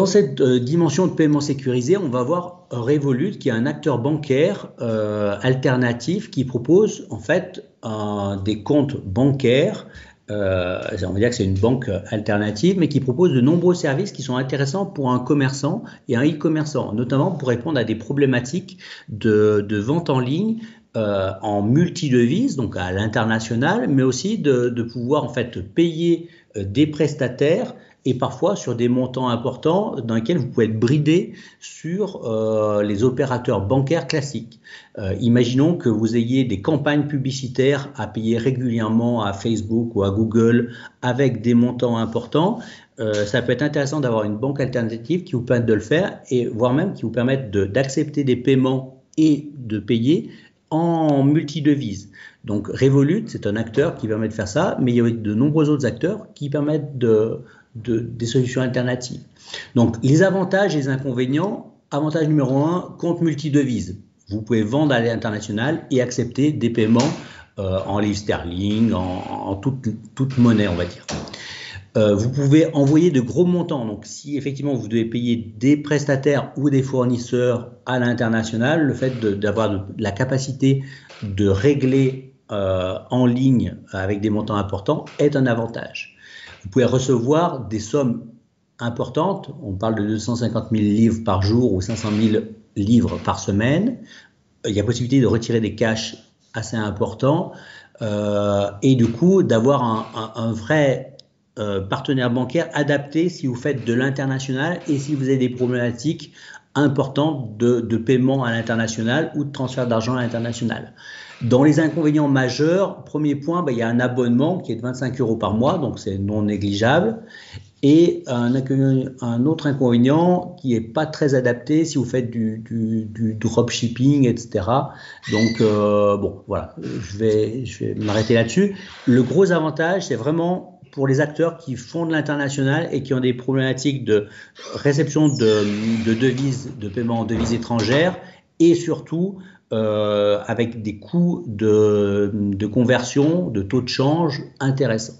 Dans cette dimension de paiement sécurisé, on va voir Revolut, qui est un acteur bancaire alternatif qui propose en fait des comptes bancaires. On va dire que c'est une banque alternative, mais qui propose de nombreux services qui sont intéressants pour un commerçant et un e-commerçant, notamment pour répondre à des problématiques de vente en ligne en multidevises, donc à l'international, mais aussi de pouvoir en fait payer des prestataires et parfois sur des montants importants dans lesquels vous pouvez être bridé sur les opérateurs bancaires classiques. Imaginons que vous ayez des campagnes publicitaires à payer régulièrement à Facebook ou à Google avec des montants importants. Ça peut être intéressant d'avoir une banque alternative qui vous permette de le faire et voire même qui vous permette d'accepter des paiements et de payer en multidevises. Donc Revolut, c'est un acteur qui permet de faire ça, mais il y a de nombreux autres acteurs qui permettent des solutions alternatives. Donc les avantages et les inconvénients. Avantage numéro 1, compte multidevises. Vous pouvez vendre à l'international et accepter des paiements en livres sterling, en toute monnaie, on va dire. Vous pouvez envoyer de gros montants. Donc, si effectivement vous devez payer des prestataires ou des fournisseurs à l'international, le fait d'avoir la capacité de régler en ligne avec des montants importants est un avantage. Vous pouvez recevoir des sommes importantes. On parle de 250 000 livres par jour ou 500 000 livres par semaine. Il y a possibilité de retirer des cash assez importants et du coup d'avoir un vrai partenaire bancaire adapté si vous faites de l'international et si vous avez des problématiques importantes de paiement à l'international ou de transfert d'argent à l'international. Dans les inconvénients majeurs, premier point, il y a un abonnement qui est de 25 € par mois, donc c'est non négligeable. Et un autre inconvénient qui n'est pas très adapté si vous faites du dropshipping, etc. Donc, bon, voilà, je vais m'arrêter là-dessus. Le gros avantage, c'est vraiment pour les acteurs qui font de l'international et qui ont des problématiques de réception de devises, de paiement en devises étrangères et surtout avec des coûts de conversion, de taux de change intéressants.